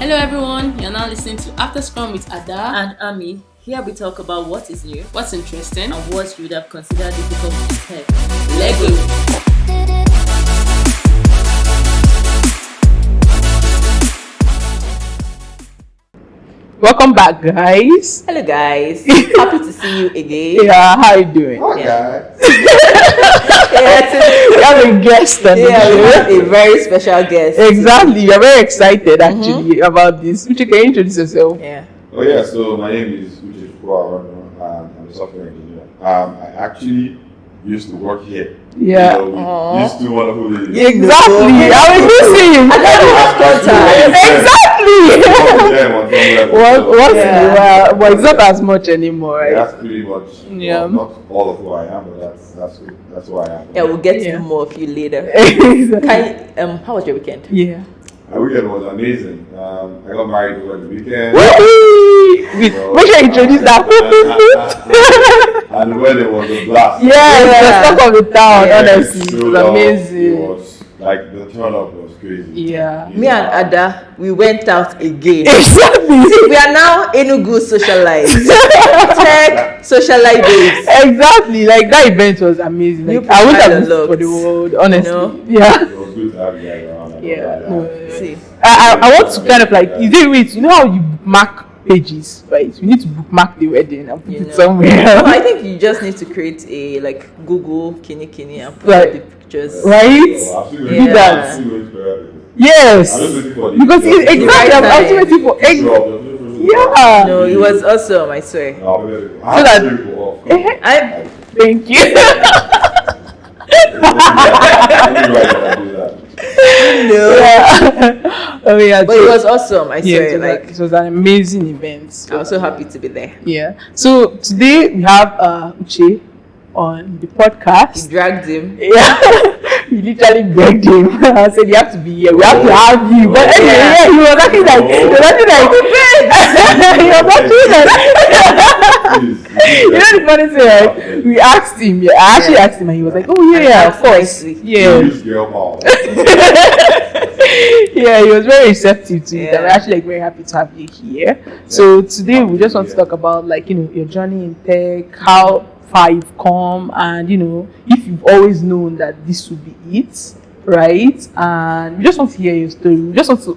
Hello everyone, you're now listening to After Scrum with Ada and Ami. Here we talk about what is new, what's interesting, and what you would have considered difficult to tech. Lego. Welcome back, guys. Hello, guys. Happy to see you again. Yeah, how you doing? Hi, guys. We have a guest on the we show. have a very special guest. Exactly, we are very excited actually about this. Uche, can you introduce yourself? Yeah. Oh, yeah, so my name is Uchechukwu Aronu. I'm a software engineer. I actually used to work here. Yeah. You know, with these two wonderful ladies. Exactly. I will miss him. Exactly. But it's not as much anymore, right? That's pretty much not all of who I am, but that's who I am. Yeah, we'll get to know more of you later. Exactly. How was your weekend? Yeah. My weekend was amazing. I got married over the weekend. Make sure you introduce that. And the wedding was a blast. Yes, the talk of the town, honestly. It was amazing. It was like the turn up was crazy. Yeah. Me and Ada, we went out again. Exactly. We are now Enugu socialites. Tech socialite days. Exactly. Like that event was amazing. Like, I wouldn't have wished for the world, honestly. You know? Yeah. It was good to have you guys around. See. I want to kind of like, is it wait, you know how you bookmark pages, right? You need to bookmark the wedding and put it somewhere. No, I think you just need to create a like Google Kini and put Right. the pictures. Right? Do that. Yes. Yes. Because exactly, I'm also waiting for yeah. No, it was awesome, I swear. Thank you. Oh yeah, but it was awesome, I swear. It was an amazing event. I was so happy to be there. Yeah. So today we have Uche on the podcast. You dragged him. Yeah. We literally begged him. I said you have to be here. We have to have you. But anyway, he was acting like you know the funny thing, right? We asked him. Yeah, I actually asked him, and he was like, "Oh yeah, of course." Yeah. Yeah, he was very receptive to it. I'm actually like very happy to have you here. So today we just want to talk about like your journey in tech, how far you've come, and if you've always known that this would be it, right? And we just want to hear your story. We just want to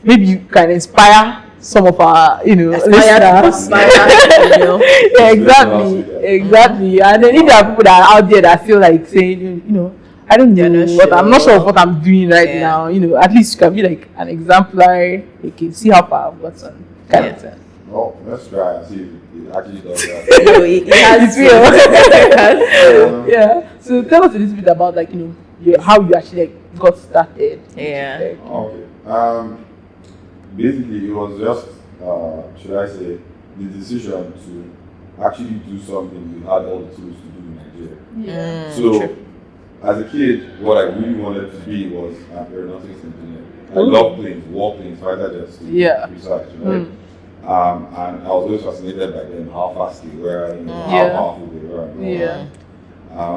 maybe you can inspire some of our listeners. Yeah, exactly. And then if there are people that are out there that feel like saying I don't know I'm not sure of what I'm doing right now. At least you can be like an exemplary. Okay, see how far I've gotten. Kind of thing. Well, let's try and see if it actually does that. Yeah. So tell us a little bit about like how you actually like got started. Yeah. Okay. Basically, it was just should I say the decision to actually do something we had all the tools to do in Nigeria. Yeah. So. As a kid, what I really wanted to be was an aeronautics engineer. I love planes, war planes, fighter jets to be precise, right? And I was always fascinated by them, how fast they were, how powerful they were.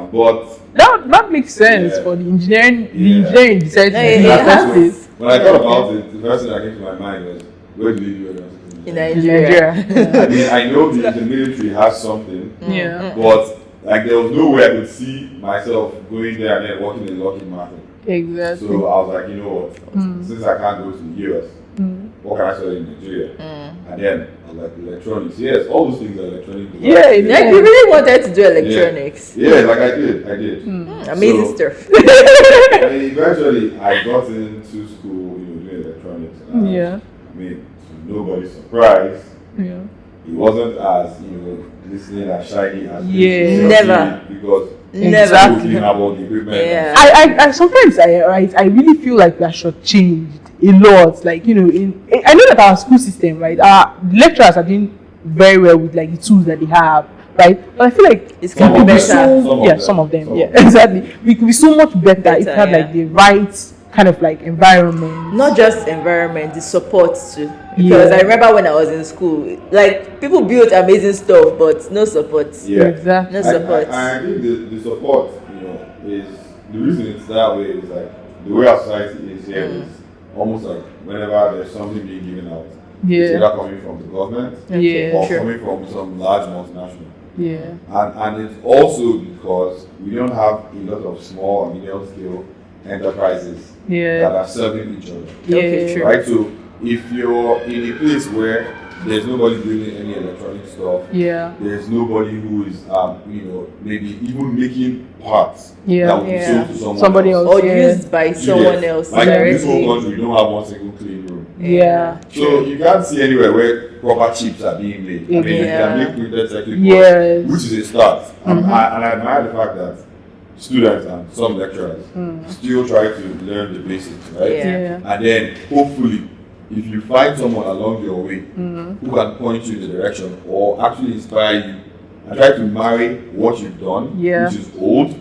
But that makes sense for the engineering. The engineering decided to do that. When I thought about it, the first thing that came to my mind was, where do you do aeronautics in Nigeria? I mean, I know the military has something, but like there was no way I could see myself going there and then working in Lockheed Martin. Exactly. So I was like, since I can't go to the US, what can I study in Nigeria? And then I was like, electronics. Yes, all those things are electronic. Yeah, you really wanted to do electronics. Yeah, like I did. Amazing stuff. And eventually I got into school, doing electronics. I mean, to nobody's surprise. Yeah. It wasn't as listening as shiny as never because exactly about the equipment. Yeah. I sometimes I really feel like we are shortchanged a lot. Like I know that our school system, right? Our lecturers are doing very well with like the tools that they have, right? But I feel like it's can be better. Some of them. Exactly. We could be so much better if we had like the right kind of like environment. Not just environment, the support too. Because I remember when I was in school, like people built amazing stuff, but no support. Yeah, exactly. No support. I think the support, is the reason it's that way is like the way our society is here is almost like whenever there's something being given out, it's Yeah. either coming from the government Yeah. or Sure. coming from some large multinational. Yeah. And it's also because we don't have a lot of small and medium scale enterprises that Yeah. are serving each other. Okay, Yeah. true. Right? So if you're in a place where there's nobody building any electronic stuff, Yeah. there's nobody who is maybe even making parts Yeah. that will be Yeah. sold to someone Somebody else. Or Yeah. used by You someone get- else Like in this whole directly. country, we don't have one single clean room. Yeah. So you can't see anywhere where proper chips are being made. I mean, they Yeah. can make printed circuit boards, Yes. which is a start. And I admire the fact that students and some lecturers still try to learn the basics, right? Yeah. Yeah. And then hopefully, if you find someone along your way who can point you in the direction or actually inspire you and try to marry what you've done, Yeah. which is old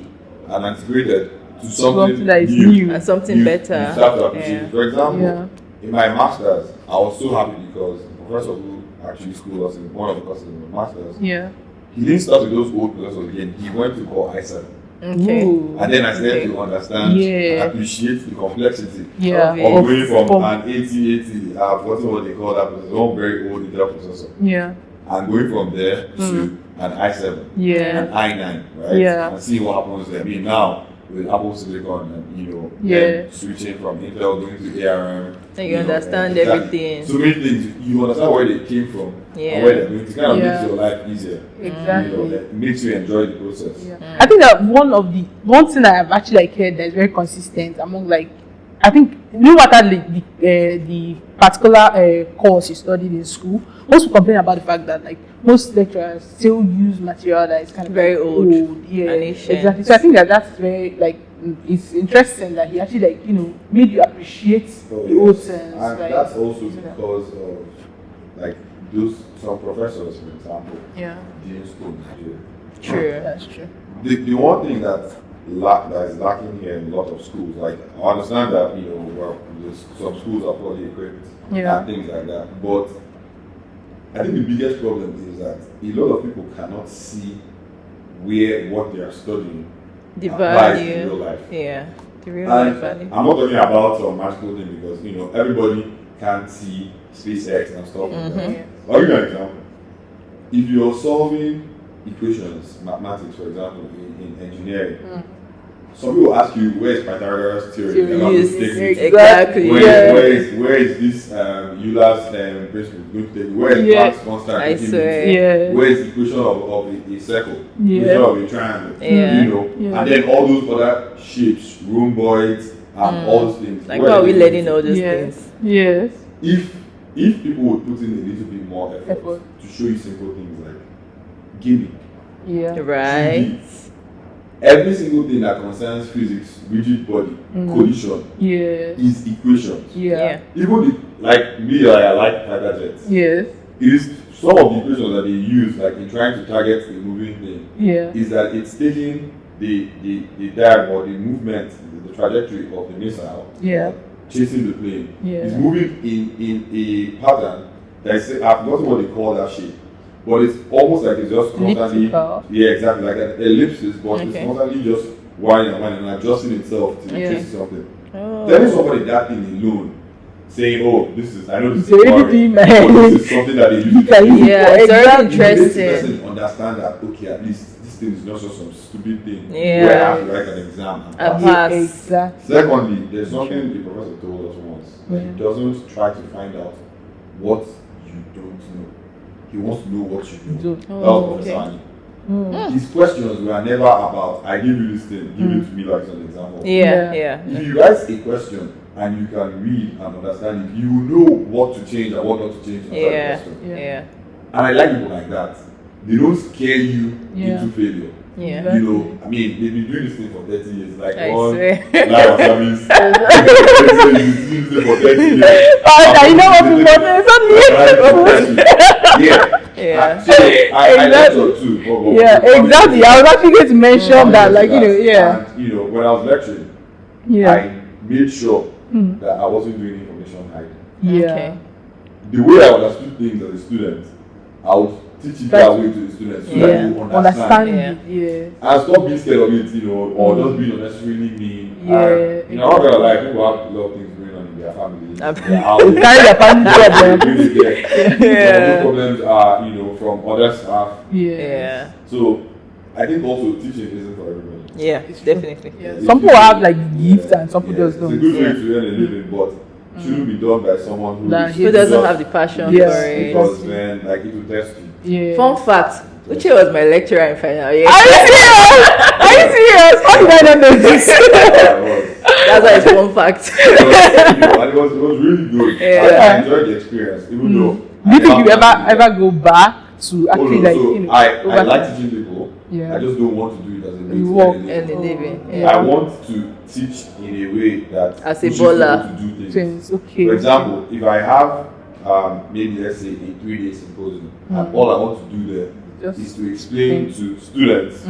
and antiquated, to Something that is new. new. And something You better. start to appreciate Yeah. it. For example, Yeah. in my master's, I was so happy because the professor who actually schooled us in one of the courses in my master's, Yeah. he didn't start with those old professors again. He went to call I7. Okay. Ooh. And then I started Okay. to understand Yeah. and appreciate the complexity Yeah. Of it. of going from From- an 8080, I've forgotten what they call that processor, one very old Intel processor, Yeah. and going from there to an i7, Yeah. an i9, right? Yeah. And seeing what happens there. I mean, now with Apple Silicon and Yeah. then switching from Intel going to ARM. And you understand exactly. everything. So many things. You understand where they came from Yeah. and where they're going. It kind of Yeah. makes your life easier. Exactly. It makes you enjoy the process. Yeah. I think that one thing I have actually heard that is very consistent among I think no matter the particular course you studied in school, most people complain about the fact that most lecturers still use material that is kind of Very old Yeah, and ancient. exactly. So I think that's very it's interesting that he actually made you appreciate So, the old yes. sense. And right? that's also because of some professors, for example, Yeah, in school in Nigeria. True. that's true. The one thing that is lacking here in a lot of schools, I understand that some schools are poorly equipped Yeah. and things like that, but I think the biggest problem is that a lot of people cannot see where what they are studying The applies in real value. life. Yeah. The real And value. I'm not talking about some magical thing because everybody can't see SpaceX and stuff like that. I'll give you an example. If you're solving equations, mathematics, for example, in engineering, some people ask you, where's Pythagoras' theorem? And how to Yes, take it. exactly. Where is this Euler's principle going to take you? Where is Yeah. Planck's constant? I taking you swear. to? Yeah. Where is the equation of a circle? Yeah. Equation of a triangle? Yeah. Yeah. And then all those other shapes, rhomboids, and all those things. Like, Where why are we they learning going all to? those Yes. things? Yes. If people would put in a little bit more effort to show you simple things like gaming, Yeah. Right. every single thing that concerns physics, rigid body, collision, Yeah. is equations. Yeah. Even I like fighter jets. Yes. It is some of the equations that they use, like in trying to target a moving thing, Yeah. is that it's taking the diagram or the movement, the trajectory of the missile, Yeah. chasing the plane. Yeah. It's moving in a pattern that is, I've forgotten what they call that shape, but it's almost like it's just constantly, Elliptical. yeah, exactly, like an ellipsis, but Okay. it's constantly just winding and adjusting itself to Yeah. chase something. Oh. Telling somebody that thing alone, saying, "Oh, I know this It's already boring, been but made. this is something that they use." You can use it Yeah, for it's already exam. It makes the interesting. person understand that, okay, at least this thing is not just some stupid thing Yeah. where I have to write an exam. and A pass. pass. Exactly. Secondly, there's something the professor told us once. That he doesn't try to find out what you don't know. He wants to know what you know. Don't. That was Oh, Professor okay. Ani. His questions were never about, I give you this thing, give it to me like an example. Yeah, Yeah. yeah. If you write a question and you can read and understand it, you will know what to change and what not to change in Yeah, that question. yeah, And I like people like that. They don't scare you Yeah. into failure. yeah. You know, I mean, they've been doing this thing for 30 years. Like I one swear. live of service. They've been doing this for 30 years. Oh, now you know what people say. Yeah. Yeah. So I Exactly. lecture too. Yeah, exactly. I was actually going to mention that, yeah. And, when I was lecturing, Yeah. I made sure that I wasn't doing information hiding. Yeah. Okay. The way I understood things as a student, I would teach it that way to the students so that Yeah. you Understand Yeah. it. Yeah. and stop being scared of it, or just being unnecessarily mean. Yeah, And, I'm not gonna lie, people have a lot of things going on in their families. Carry their family to Those problems are, from other staff. Yeah. So I think also teaching isn't for everybody. Yeah, definitely. Yeah. Some people have like gifts and some people just It's a don't. good way to earn a living, but shouldn't be done by someone who doesn't have the passion Yes, for it. Because then, like, it will test you. Yeah. Fun fact, Uche was my lecturer in final year. Are you serious? Are you serious? How did I not know this? That's why it's fun fact. And it was really good. Yeah. I enjoyed the experience, even though. Do you think you ever go back to actually I like teaching people. Yeah. I just don't want to do it as a way to work earn a and living. living. Yeah. I want to teach in a way that As a pushes baller. people to do things. Things, okay. For example, if I have maybe let's say a 3-day symposium, and all I want to do there is to explain to students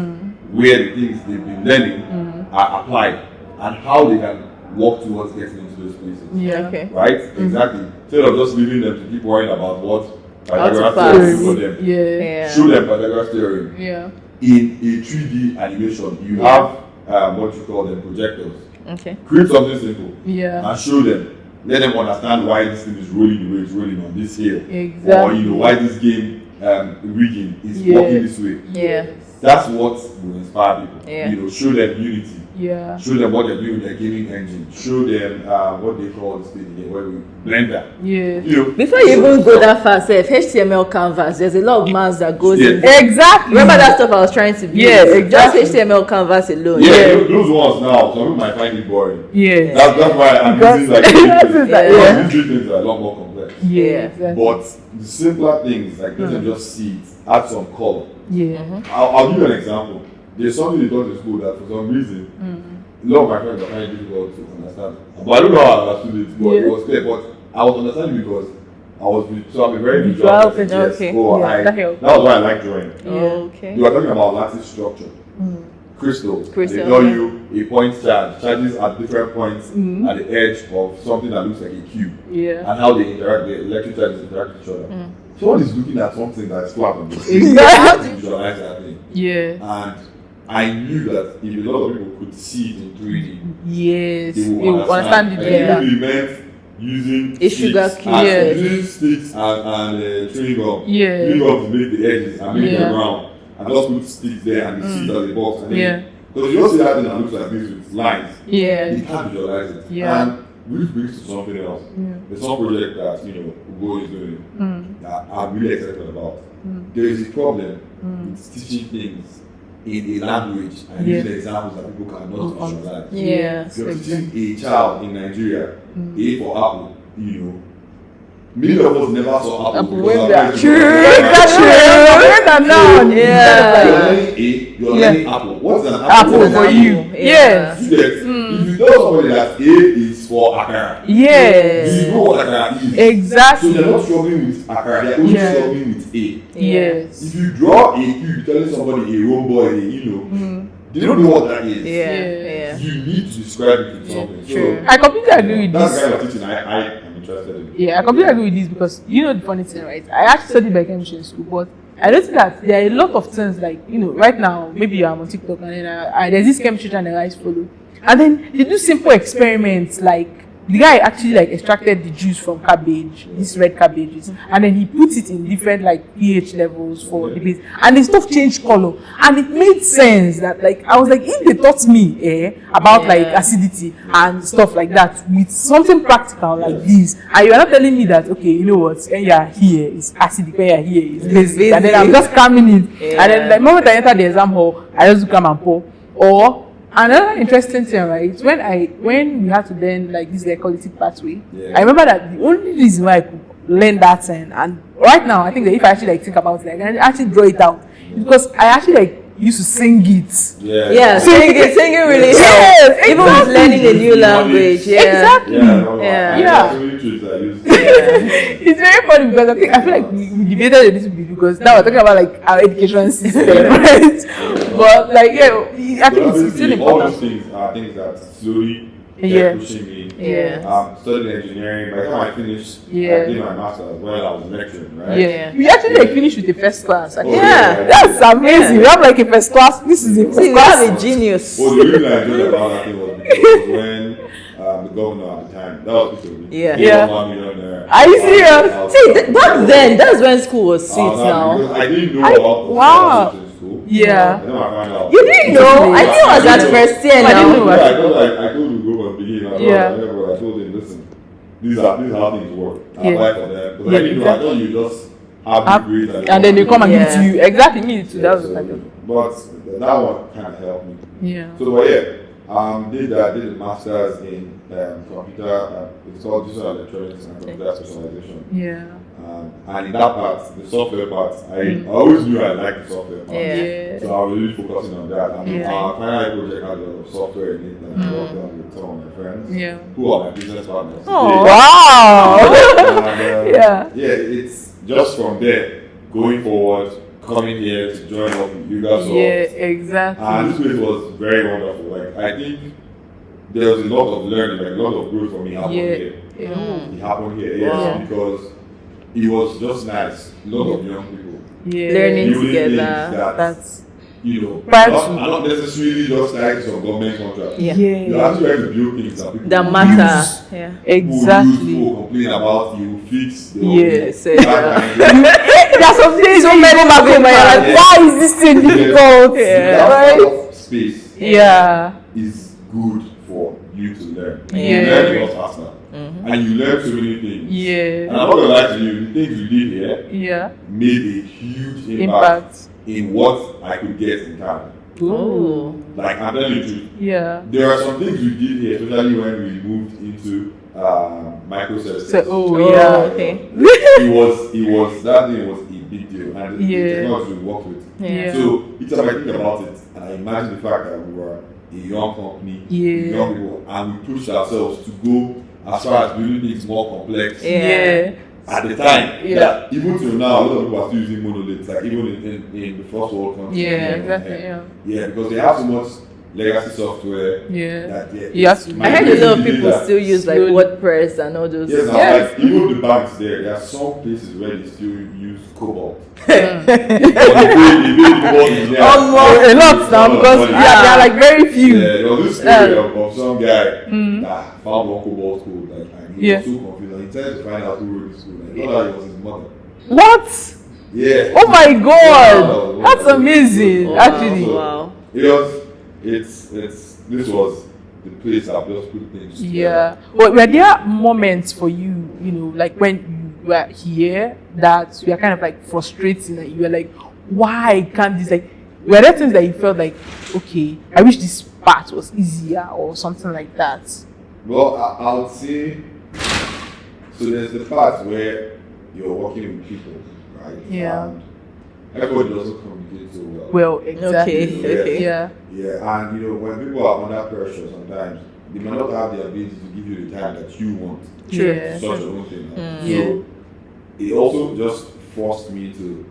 where the things they've been learning are applied and how they can work towards getting into those places. Yeah. Okay. Right? Exactly. Instead of just leaving them to keep worrying about what How to Pythagoras pass. theorem for them. Yeah. Show them Pythagoras theorem. Yeah. In a 3D animation, you have what you call them projectors. Okay. Create something simple Yeah. and show them. Let them understand why this thing is rolling the way it's rolling on this hill. Exactly. Or why this game rigging is Yeah. working this way. Yeah. That's what will inspire people. Yeah. Show them unity. Yeah. Show them what they're doing with their gaming engine. Show them what they call this thing again, where we Blender. Yeah. Before you even go that far, say HTML canvas, there's a lot of maths that goes in. Exactly. Remember that stuff I was trying to build? Yeah, exactly. Just HTML canvas alone. Those ones now, some people might find it boring. Yeah. That's why I'm using like these things are a lot more complex. Yeah. Yeah. Exactly. But the simpler things, like let them just see it, add some color. Yeah. I'll give you an example. There's something they taught in school that for some reason, a lot of my friends are finding it difficult to understand. But I don't know how I understood it, but it was clear. But I was understanding because I'm a very visual person. Yes. Okay. So Yeah, that was why I like drawing. Okay. You were talking about lattice structure. Crystals. They Crystals, tell yeah. you a point charge. Charges at different points at the edge of something that looks like a cube. Yeah. And how they interact, the electric charges interact with each other. Someone is looking at something that's flat on the screen. Exactly. To visualize that thing. Yeah. And I knew that if a lot of people could see it in 3D, Yes. they You will understand it. I Yeah. really meant using A sugar sticks cube. and Yeah. using sticks and chewing gum. Yeah. Chewing gum to make the edges and make Yeah. the ground. And just put sticks there and the seeds as a box. And Yeah. because you don't see that thing that looks like this with lines. Yeah. You can't visualize it. Yeah. And which brings to something else. There's some project that Ugo is doing that I'm really excited about. There is a problem with teaching things in a language and using examples that people cannot visualize. Yes. You're teaching a child in Nigeria, A for apple, many of us never saw apple. When because they our are parents true. were like, Exactly. Yeah. You're learning A, you're learning apple. What's an apple? Apple for you. Yeah. Yes. You get, if you tell somebody that A is for akara, Yes. you know what akara is. So Exactly. they're not struggling with akara, they're only Yeah. struggling with A. Yes. If you draw a cube telling somebody a rhomboid, they don't know what that is. Yeah. You need to describe it with something. True. I completely agree with That's this. the kind of teaching I am interested in. Yeah, I completely agree with this because the funny thing, right? I actually studied biochemistry in school, but I noticed that there are a lot of things like right now maybe I'm on TikTok and then there's this chemistry channel I follow, and then they do simple experiments like the guy actually like extracted the juice from cabbage, these red cabbages, and then he put it in different like pH levels for the base, and the stuff changed color, and it made sense that like I was like, if they taught me about like acidity and stuff like that with something practical like this, and you are not telling me that okay, you know what, when you are here it's acidic, when you are here it's basic, and then I'm just cramming it, and then the moment I enter the exam hall I just come and pour. Or another interesting thing, right? When we had to learn like this glycolytic pathway, I remember that the only reason why I could learn that thing, and right now I think that if I actually like think about it, I can actually draw it out because I actually like used to sing it. Yeah, singing really helps. Yes, Even with learning a new language. Yeah. Exactly. It's very funny because I feel like we debated a little bit because now we're talking about like our education system, right? But like I think it's still important. All those things are things that slowly pushing me. Studying engineering. By the time I finished, I did my master's while I was lecturing, right? Yeah. We actually like finished with the first class. Actually. That's amazing. We have like a first class. This is the first See, we class. have a genius. Well, the reason I enjoyed about that thing was because when the governor at the time. That was Peter Obi. Yeah. Yeah. $1 Are you serious? See, back then, that's when school was sweet now. Because I didn't know about wow. in school. Yeah. And then I found out. You didn't know? I knew I was at first year I didn't now. know. I told you go and begin. Yeah. I told him, listen, these are how things work. I Yeah. apply for them. Because Yeah, I didn't know. I thought you just have the grade And then they come and give it to Yeah. you. Exactly, me too. That was so, the type of. but that one kind of helped me. Yeah. So, but yeah, did a master's in computer, it's called digital electronics and computer specialization. Yeah. And in that part, the software part, I always knew I liked the software part. Yeah. So I was really focusing on that. And Yeah. our final project had a lot of software in it, and I worked on with some of my friends Yeah. who are my business partners. Oh. today. Wow. And, Yeah. yeah, it's just from there, going forward, coming here to join up with you guys. Yeah, exactly. And this place was very wonderful. Like, I think there was a lot of learning, like a lot of growth for me happened here. Yeah. It happened here, yes, Wow. because it was just nice. A lot of young people. Yeah. Learning Building things together. that, That's you know, Prior not, to- not necessarily just like some government contract. Yeah. You're actually trying to build things that people That will matter. use, Yeah. who use, exactly. who will complain about, you will fix. They will Yeah, so- There are some days So when you many go back home and you're like, Yeah. why is this thing difficult? Yeah. That Right? sort of space Yeah. is good for you to learn. Yeah. You learn a lot faster. And you learn so many things. Yeah. And I'm not gonna lie to you, the things we did here Yeah. made a huge impact Impact. in what I could get in Canada. Oh. Like, I'm telling you the truth. Yeah. There are some things we did here, especially when we moved into microservices. So, oh, Oh, yeah. okay. It was that thing was a big deal, and the Yeah. technology we worked with. Yeah. So each time I think about it, and I imagine the fact that we were a young company, Yeah. young people, and we pushed ourselves to go as far as doing things more complex. Yeah. At the time, Yeah. that even till now, a lot of people are still using monoliths, like even in the first world countries. Yeah, exactly. Yeah. Yeah, because they have so much legacy software Yeah. that You have to- I heard a lot of Might people that. still use like Slowly. WordPress and all those. Yes, now, Yes. like even the banks there are some places where they still use Cobalt. Mm. But they pay the board engineer. A lot now because money. there are like very few. Yeah, there was this story of some guy that found one Cobalt code, like, and he Yeah. was so confused. And he tried to find out who wrote this code. Like, he thought it was his mother. What? Yeah. Oh my Yeah, God! That's amazing, Wow. actually. Wow. This was the place I just put things together. Yeah. But were there moments for you, you know, like when you were here that you were kind of like frustrating and you were like, why can't this, like, were there things that you felt like, okay, I wish this part was easier or something like that? Well, I would say, so there's the part where you're working with people, right? Yeah. And everybody doesn't communicate so well. Well, exactly. Okay. Yeah. Yeah, and you know, when people are under pressure sometimes, they may not have the ability to give you the time that you want True. Yeah. to sort your own thing out. Yeah. So it also just forced me to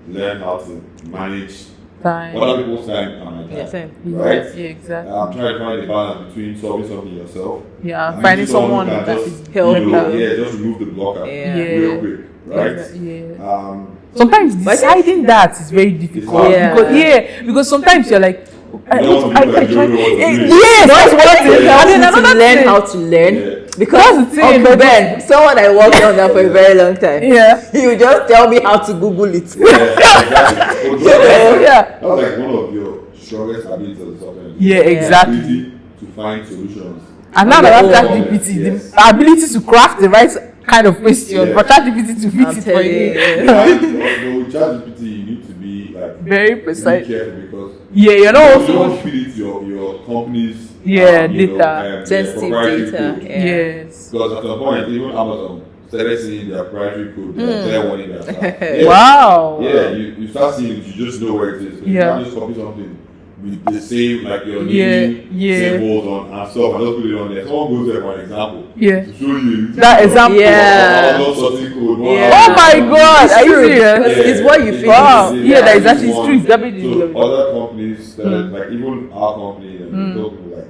learn how to manage Time. other people's time and my time. Yeah, same. Right? Yeah, exactly. I'm trying to find a balance between solving something yourself. Yeah, and finding someone someone who can that just, is help you know, you. yeah, just remove the blocker Yeah. real quick, right? Yeah. Sometimes But I deciding that is very difficult. hard. Yeah. Because sometimes you're like, I You don't want to be like, you don't know what to do. yes, that's what it is. Yeah. And then to another learn thing- how to learn. Yeah. Because That's the thing, Uncle but- Ben, someone I worked under for a very long time, Yeah. he would just tell me how to Google it. Exactly. But that's Yeah. like one of your strongest abilities as a software engineer. Yeah, exactly. Ability to find solutions. And now that Yeah. after ChatGPT, Yes. the ability to craft the right kind of question Yeah. for ChatGPT to fit I'm it for telling you. you. But with ChatGPT, you need to be like Very really precise. careful because Yeah, you're not you also. don't feed it your company's Yeah, you know, data. Sensitive proprietary data. code. Yeah. Yes. Because at some point, even Amazon started seeing their proprietary code, they're warning their staff. Yeah. Wow. Yeah, you start seeing it, you just know where it is. You Yeah. can't just copy something with the same, like your Yeah, name, yeah. symbols on and stuff, and just put it on there. Someone goes there for an example Yeah. to show you That example. Yeah. all sorting code. Yeah. Oh my God, are you True. serious? It's what you feel. Wow. Yeah, that is This actually one. true. It's garbage. So other companies, like even our company, and people like,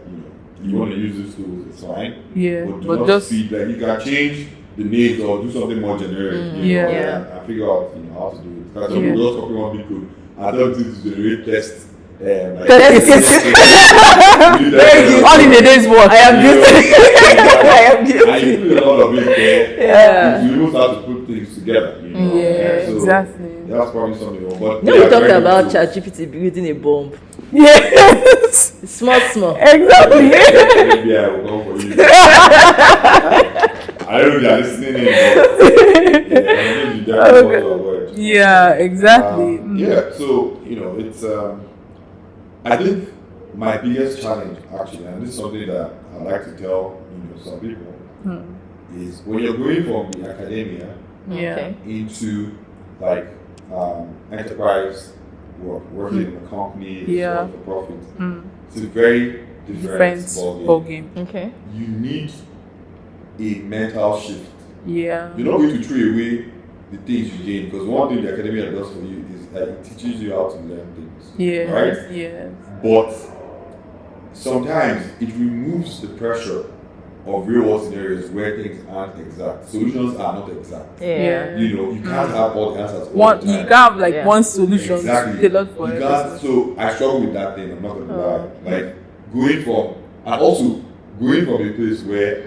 you want to use this tool, it's fine. Yeah, But do but not just feed, like you can change the names or do something more generic. You know, Yeah. and figure out how to do it. Because Yeah. we just copy one big code. I don't think to generate test like, All in a day's work. I am guilty. I am and guilty. you put a lot of it there. Yeah. You even start to put things together. Yeah, So exactly. that's probably something. But No, they we are talked very about good ChatGPT building a bomb. Yes. Small. Exactly. Maybe I will go for you. I don't know if they are listening in, but maybe they are going to avoid. Yeah, exactly. Yeah, so it's I think my biggest challenge actually, and this is something that I like to tell some people, is when you're going from the academia Yeah. into like enterprise work, working in a company, Yeah. for profit. It's a very different Ball ballgame. game. Okay. You need a mental shift. Yeah. You're not going to throw away the things you gain, because one thing the academia does for you is that it teaches you how to learn things. Yes. Right? Yes. But sometimes it removes the pressure of real world scenarios where things aren't exact. Solutions are not exact. Yeah. You can't have all the answers all One, the time. you can't have like Yeah. one solution Exactly. tailored for You can't, everyone. so I struggle with that thing, I'm not gonna lie. Like going from, and also going from a place where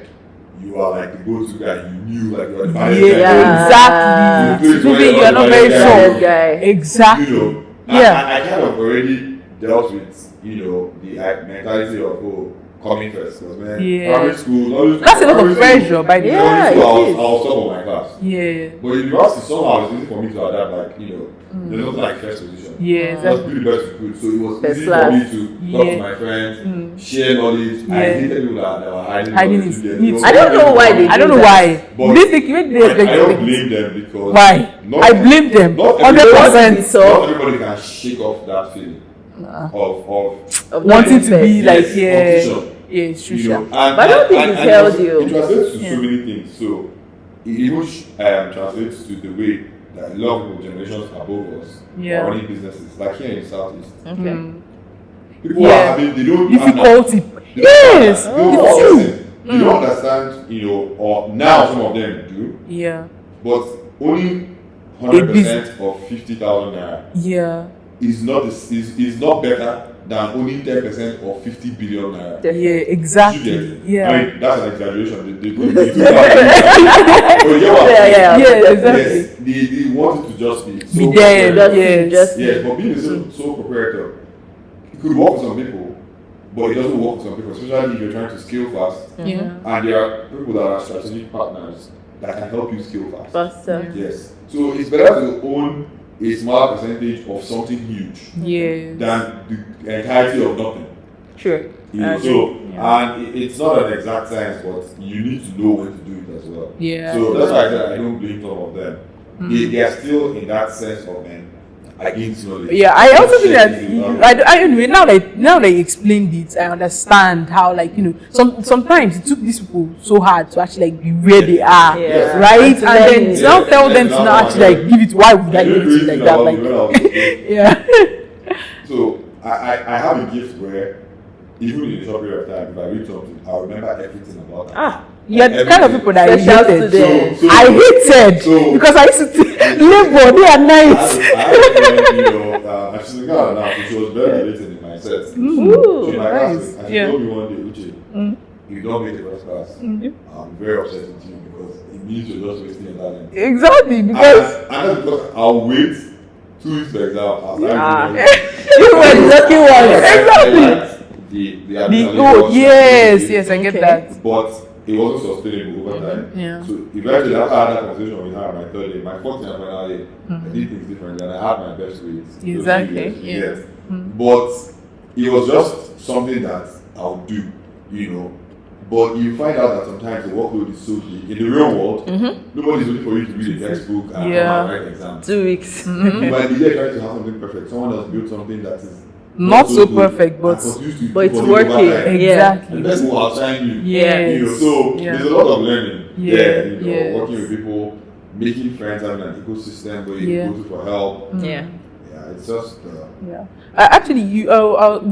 you are like the go-to guy, you knew like you are the manager. Yeah. Exactly. To a place where Maybe you're not very Bad sure. guy. Exactly. And I kind of already dealt with, the mentality of coming first. Because man, Yeah. primary school, That's a lot of pressure by the Yeah, Primary school, it is. I was top of my class. Yeah. But in university, somehow it's easy for me to adapt, like, there's nothing like first position. Yeah, That's exactly. really best good. So it was First easy class. for me to talk Yeah. to my friends, share knowledge. I Yeah. hated people that were hiding Hiding knowledge. is- They it's- I don't know why they I don't know do that. why. But They think I don't blame them because Why? not- I blame them. not 100%. So not everybody can shake off that feeling of of Wanting not to be being like, first. yeah. competition. Yeah, it's true. And, But I don't think it tells you. It translates to Yeah. so many things. So it even translates to the way that a lot of people, generations above us, Yeah. are running businesses. Like here in the Southeast, Okay. people Yeah. are having, they don't Difficulty. they don't Yes. understand- It's true. They don't understand, or now some of them do, Yeah. but only 100% of 50,000 naira Yeah. is not better than only 10% of 50 billion naira. Yeah. You get Exactly. it? Yeah. I mean, that's an exaggeration. They do that. But you get what I'm saying? Yeah. Yeah, exactly. Yes, they want it to just be so Be there. proprietary. Yes. Yes, but being so proprietary, it could work for some people, but it doesn't work for some people, especially if you're trying to scale fast. Yeah. And there are people that are strategic partners that can help you scale fast. Faster. Yes. So it's better to own a small percentage of something huge Yeah. than the entirety of nothing. Sure. So, Yeah. and it's not an exact science, but you need to know when to do it as well. Yeah. So that's why I said I don't blame some of them. They are still in that sense of against knowledge. Yeah, I also think that Sharing now that you explained it, I understand how sometimes it took these people so hard to actually be where they are, Yeah. right? And And to then learn it. now tell them to now actually give it. Why would I You know, give it like that? Yeah. So I have a gift where even in a short period of time, if I read something, I'll remember everything about that. You're the kind of people that I Special hated. student. I hated So- because I used to labor day and I night. have a friend, she's a girl now, so she was very related in my set. Ooh, She my nice. classmate, and she Yeah. told me one day, Uche, if you don't make the first class, I'm very upset with you because it means you're just wasting your talent. Exactly, because And that's because I'll wait 2 weeks for exam. You were the lucky one. Exactly. Yes, I get Okay. that. But it wasn't sustainable over time. Yeah. So eventually, after I had that conversation with her, my third day, my fourth and final day, I did things differently and I had my best grades. those 2 Exactly, years, yeah. yes. But it was just something that I'll do, But you find out that sometimes the workload is so big. In the real world, nobody's looking for you to read a textbook and Yeah. write exams. 2 weeks. You might be there trying to have something perfect. Someone else built something that is Not so good perfect, and but continues to But it's improve over working. time. Yeah. exactly. And that's what will outshine you. Yes. So Yeah. there's a lot of learning Yeah, there. yes. Working with people, making friends, having an ecosystem where you Yeah. go to for help. Yeah. Yeah, it's just. Yeah. Actually, we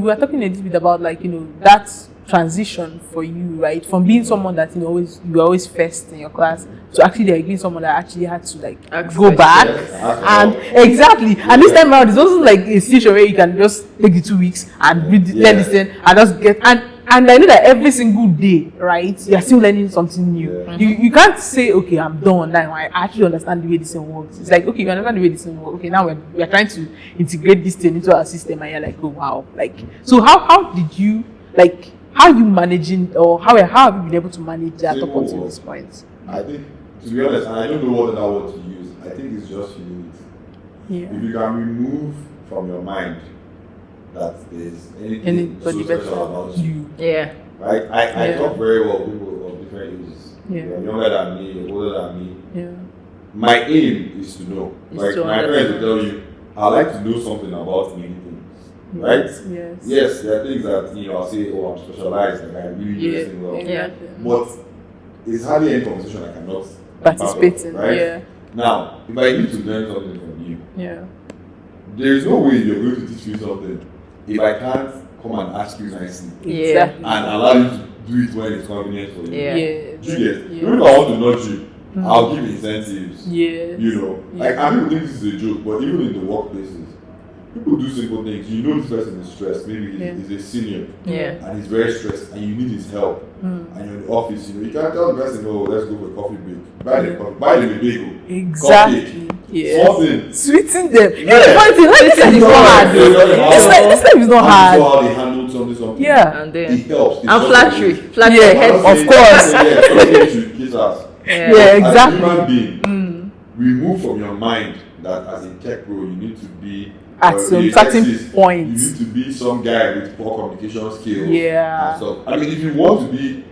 were talking a little bit about that transition for you, right? From being someone that you were always first in your class to actually like being someone that actually had to like go back and exactly. And this time around, it wasn't like a situation where you can just take the 2 weeks and read learn this thing and just get and I know that every single day, right, you're still learning something new. You can't say, okay, I'm done. Now I actually understand the way this thing works. It's like, okay, you understand the way this thing works. Okay, now we're trying to integrate this thing into our system, and you're like, oh wow, like so. How did you like? How are you managing, or how have you been able to manage that up until this point? I think, to be honest, and I don't know what other word to use. I think it's just humility. Yeah. If you can remove from your mind that there's anything so special about you. Yeah. Right? I talk very well with people of different ages. Yeah. You're younger than me, you're older than me. Yeah. My aim is to know. Like my friends will tell you, I like to know something about many things. Right? Yes. Yes, there are things that I'll say, oh, I'm specialized, like I really do this thing well. Yeah. But it's hardly any conversation I cannot Participate in. right? Yeah. Now, if I need to learn something from you, Yeah. there is no way you're going to teach me something if I can't come and ask you nicely Exactly. and allow you to do it when it's convenient for you. Yeah. Do you get? Even if I want to nudge you, I'll give incentives. Yeah. Like I don't think this is a joke, but even in the workplaces, people do simple things. You know this person is stressed. Maybe he's a senior and he's very stressed, and you need his help. And you're in the office, you can't tell the person, oh, let's go for a coffee break. Buy them a bagel. Exactly. Coffee. Yeah. Something. Sweeten them. Yeah. The funny thing, like this is not hard. This time is not You hard. saw how they handled something. Yeah. And then It helps. and flattery. Yeah, Head. of course. Yeah, kiss us. Yeah, exactly. As a human being, remove from your mind that as a tech pro, you need to be At some certain point. You need to be some guy with poor communication skills. Yeah. And stuff. I mean, if you want to be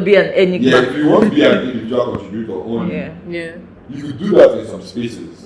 Be an enigma. yeah, if you want to be an individual contributor only, Yeah. you could do that in some spaces.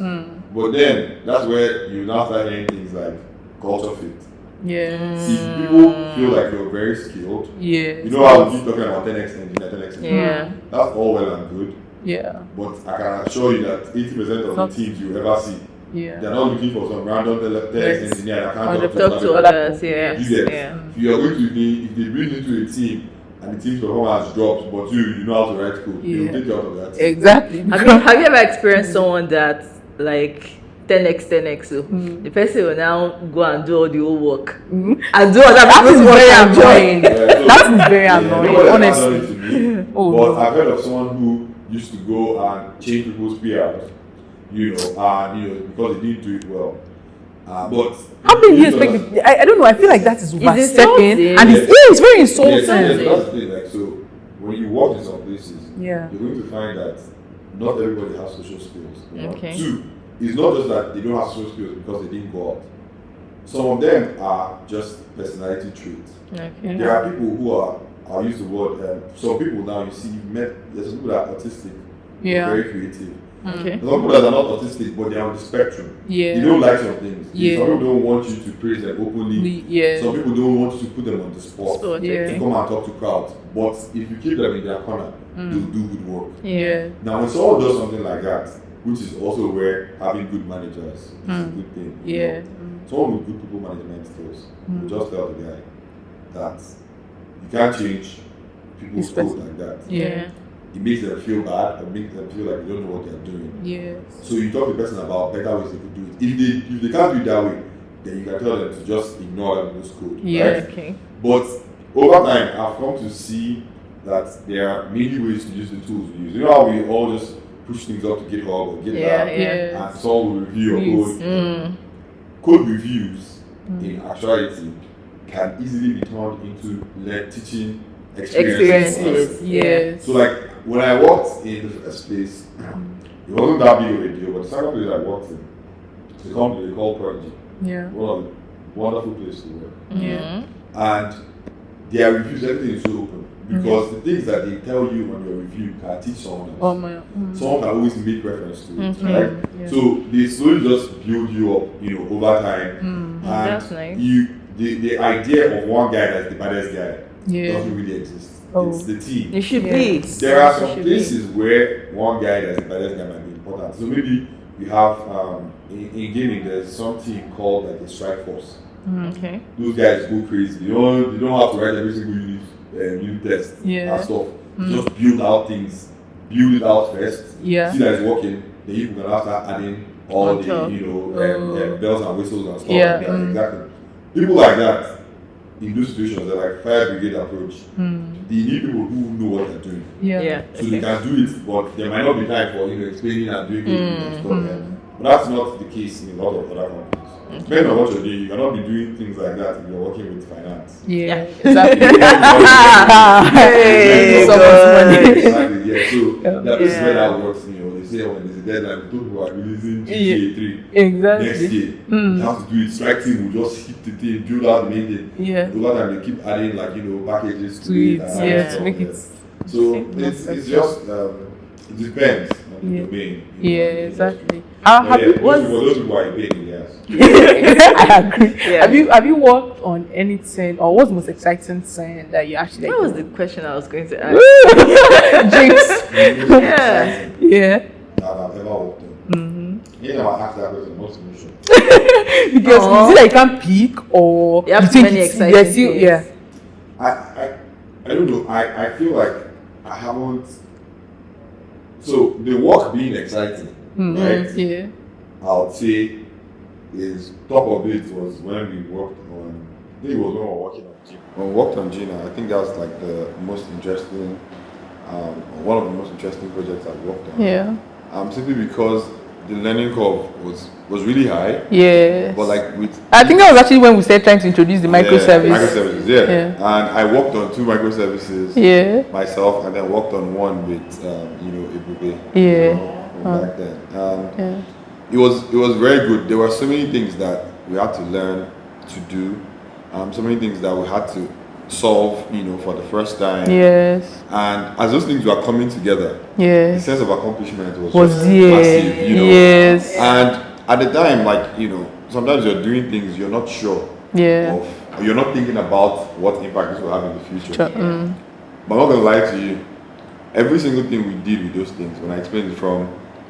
But then that's where you now start hearing things like culture fit. Yeah. If people feel like you're very skilled, Yeah. you know how we keep talking about 10x engineer, 10x engineer. Yeah. That's all well and good. Yeah. But I can assure you that 80% of the teams you ever see, Yeah. they're not looking for some random 10x engineer that can't Talk to others. Yeah. You get, Yeah. if you are going to be, if they bring you into a team and the team's performance drops, but you know how to write code, they will take you out of that. Exactly. Have you ever experienced someone that like 10x, so the person will now go and do all the whole work and do other That is people's very work and annoying. Yeah, That is very annoying, nobody has honestly. done it to me, Oh, but no. I've heard of someone who used to go and change people's PRs, because they didn't do it well. But How many years expect? I don't know. I feel like that is overstepping, insulting. and it's very insulting. yes, that's the thing. Like, so when you work in some places, Yeah. you're going to find that not everybody has social skills. Okay. Two, it's not just that they don't have social skills because they didn't go out. Some of them are just personality traits. Okay. There are people who are, I'll use the word, some people now you see, there's some people that are autistic, Yeah. very creative. Okay. There's some people that are not autistic, but they're on the spectrum. Yeah. They don't like some things. Yeah. Some people don't want you to praise them openly. Yeah. Some people don't want you to put them on the spot. Yeah. To come and talk to crowds. But if you keep them in their corner, they'll do good work. Yeah. Now, when someone does something like that, which is also where having good managers is a good thing. Yeah. Someone with good people management skills will just tell the guy that you can't change people's code like that. Yeah. It makes them feel bad and makes them feel like they don't know what they're doing. Yes. So you talk to the person about better ways they could do it. If they can't do it that way, then you can tell them to just ignore those code. Yeah. Right? Okay. But over time, I've come to see that there are many ways to use the tools we use. You know how we all just push things up to GitHub or GitLab, Yeah. and someone will review your code. Code reviews, in actuality, can easily be turned into teaching experiences. Yes. So like when I worked in the first place, it wasn't that big of a deal, but the second place I worked in, it's a company they call Prodigy. Yeah. One of the wonderful places to work. Yeah. And their reviews, everything is so open. Because the things that they tell you on your review can teach someone else. Oh my. Someone can always make reference to it, Okay. right? Yeah. So they slowly just build you up, over time. And That's nice. the idea of one guy that's the baddest guy Yeah. doesn't really exist. Oh. It's the team. It should Yeah. be. There are It some should be. places where one guy that's the baddest guy might be important. So maybe we have in gaming there's some team called like a strike force. Okay. Those guys go crazy. You don't have to write every single unit test and stuff. Just build out things. Build it out first. Yeah. See that it's working. Then you can after adding all the bells and whistles and stuff. Yeah. Like that. Exactly. People like that in those situations, they're like fire brigade approach. They need people who know what they're doing. Yeah. So they can do it, but there might not be time for explaining and doing it and stuff. But that's not the case in a lot of other companies. Depending on what you're doing, you cannot be doing things like that if you're working with finance. Yeah, exactly. Hey, So much money. Exactly, yeah. So that is where that works. They say when there's a deadline, we people are releasing GTA 3 Exactly. next year. You have to do it. Strike team will just hit the thing, build out the main thing. Yeah. A lot of time they keep adding packages To it, and to make it. So it's just it depends on the domain. Exactly. Those people are paid, yes. I agree. Yeah. Have you worked on anything, or what's the most exciting thing that you actually That was the question I was going to ask. Jinx. Yeah. Yeah. That I've ever worked on. You know, I asked that question most emotional. Because is it like you can't pick, or You have think many it's- exciting yes, things. yeah. I don't know. I feel like I haven't. So the work being exciting, right? Yeah. I would say is top of it was when we worked on. I think it was when we were working on Gina. When we worked on Gina, I think that was like the most interesting, one of the most interesting projects I worked on. Yeah. Simply because the learning curve was really high. Yeah. But like with I think that was actually when we started trying to introduce the microservice. Microservices, yeah. And I worked on 2 microservices myself, and then worked on one with Ebube. Back then. It was very good. There were so many things that we had to learn to do. So many things that we had to solve, for the first time. Yes. And as those things were coming together, the Yes. sense of accomplishment was Was just there. massive, Yes. And at the time, sometimes you're doing things you're not sure Yeah. of, or you're not thinking about what impact this will have in the future. Sure. But I'm not gonna lie to you, every single thing we did with those things, when I explained it from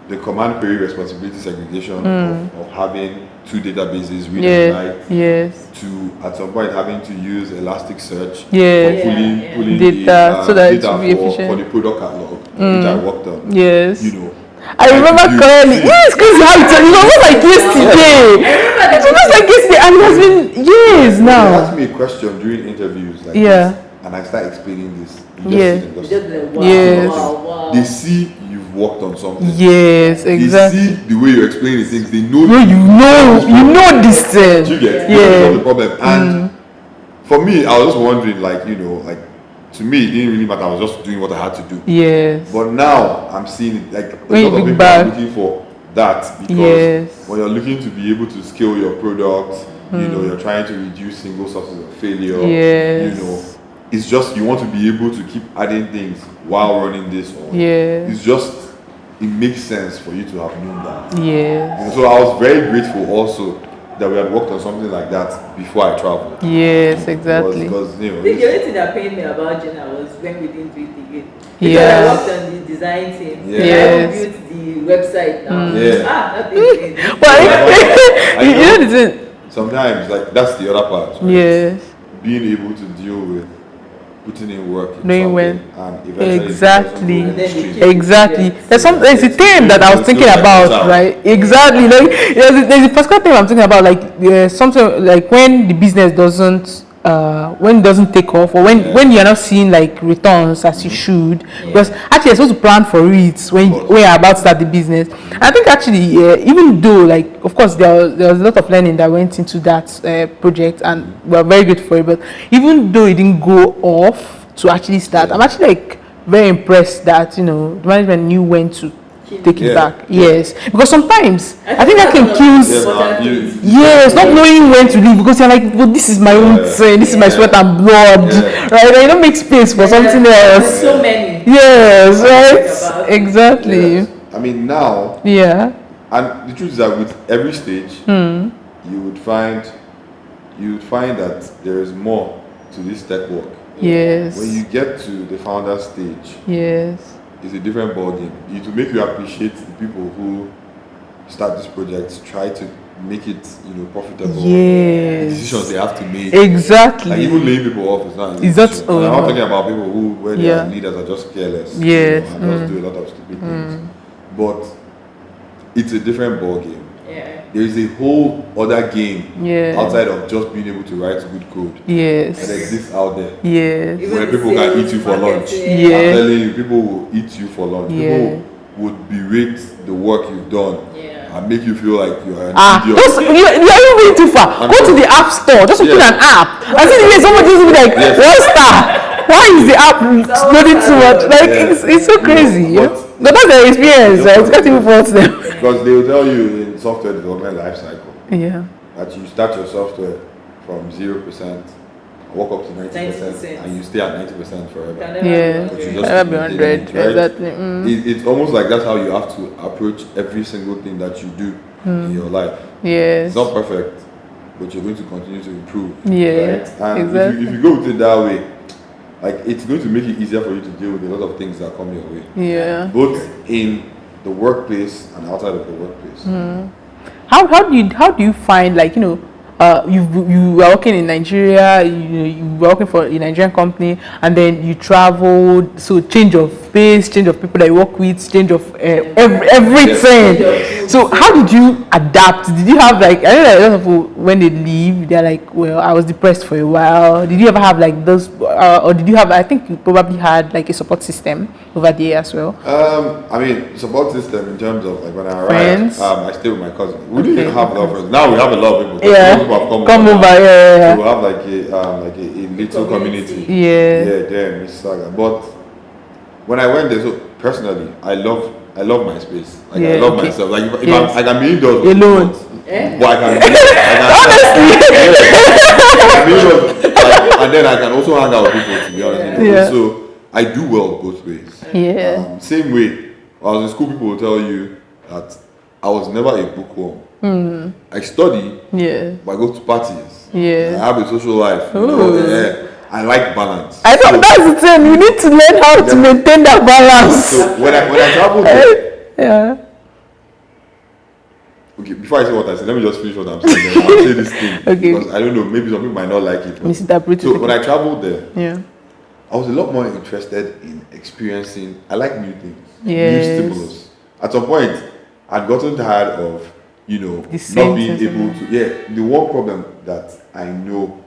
the command query responsibility segregation of having 2 databases, read and write, Yes. to at some point having to use Elasticsearch Yeah. for pulling Data, so that it data will be for efficient. the product catalog, which I worked on. Yes. I Like remember you- clearly. Yes, because how it was almost like yesterday. It's almost like yesterday, and it has been years They now. asked me a question during interviews like Yeah. this, and I start explaining this. You Yeah. see them just- Just like, wow, Yes. wow. They see you've worked on something. Yes, They exactly. see the way you explain the things. They know No, you know this thing. you get Yeah. that's the problem. And for me, I was just wondering, to me, it didn't really matter. I was just doing what I had to do. Yes. But now I'm seeing it like When a you lot of look people back. are looking for that because Yes. when you're looking to be able to scale your product, you're trying to reduce single sources of failure. Yes. It's just you want to be able to keep adding things while running this. Yes. It's just it makes sense for you to have known that. Yes. So I was very grateful also that we had worked on something like that before I traveled. Yes, exactly. Because I think the only thing that pained me about Gina was when we didn't do it again. Because Yeah. I worked on the design team. Yes. I built the website now. Yeah. Nothing again. But you know the thing. sometimes that's the other part. Right? Yes. Being able to deal with putting in work in Knowing when. something and eventually Exactly. it doesn't go in the stream. Exactly. There's a thing that I was thinking about, right? Exactly. Like there's a particular thing I'm thinking about, like something like when the business doesn't when it doesn't take off, or when you're not seeing like returns as you should, because actually you're supposed to plan for it when you're about to start the business. I think actually even though, like, of course there was a lot of learning that went into that project, and we're very grateful for it, but even though it didn't go off to actually start, I'm actually like very impressed that the management knew when to take it back. Yes, because sometimes I think that can kill. Yes, not knowing when to leave, because you're like, well, this is my own thing, this is my sweat and blood, right? And you don't make space for something else. So many. Yes, right. Exactly. Yes. I mean now, Yeah. and the truth is that with every stage, you would find that there is more to this tech work. Yes. When you get to the founder stage, Yes. it's a different ballgame. It will make you appreciate the people who start this project, try to make it, profitable. Yes. The decisions they have to make. Exactly. Like even laying people off is not an Is that issue. And I'm not talking about people where their leaders are just careless. Yes. And just do a lot of stupid things. But it's a different ball game. Yeah. There is a whole other game outside of just being able to write good code. Yes. That exists out there. Yes. Where people can eat you for lunch. Yeah. I'm telling you, people will eat you for lunch. Yeah. People would berate the work you've done and make you feel like you are an idiot. You're going too far. Go to the app store. Just open an app. I see the way somebody just be like, 1 star. Why is the app loading too much? Like it's so crazy. But that's their experience, right? It's got to fault them. Because they will tell you in software development life cycle that you start your software from 0%, walk up to 90%, and you stay at 90% forever. Yeah, But you just never be keep 100. maintaining it, right? Exactly. It's almost like that's how you have to approach every single thing that you do in your life. Yes. It's not perfect, but you're going to continue to improve. Yeah, right? And exactly. if you go with it that way, like it's going to make it easier for you to deal with a lot of things that come your way. Yeah. Both in the workplace and outside of the workplace. How do you find, like, you were working in Nigeria, you were working for a Nigerian company, and then you traveled, so change of pace, change of people that you work with, change of everything. So how did you adapt? Did you have, like, I know that a lot of people, when they leave, they're like, well, I was depressed for a while. Did you ever have like those, or did you have, I think you probably had like a support system over there as well? I mean, support system in terms of like when I Friends? arrived, I stayed with my cousin. We didn't have a lot of friends. Now we have a lot of people. Yeah. People have Come over, yeah. So we have like a little community. Yeah. Yeah, there, Miss Saga. But when I went there, so personally, I love my space. Like I love myself. Like if I can be indoors alone. But I can be indoors, and then I can also hang out with people, to be honest. Yeah. So I do well both ways. Yeah. Same way, when I was in school, people will tell you that I was never a bookworm. I study, but I go to parties. Yeah. I have a social life. I like balance. I know that's the thing. You need to learn how to maintain that balance. So when I travel there, okay, before I say what I say, let me just finish what I'm saying. I'll say this thing because I don't know, maybe some people might not like it. So when I traveled there, I was a lot more interested in experiencing. I like new things, new stimulus. At some point, I'd gotten tired of, not being able to. The one problem that I know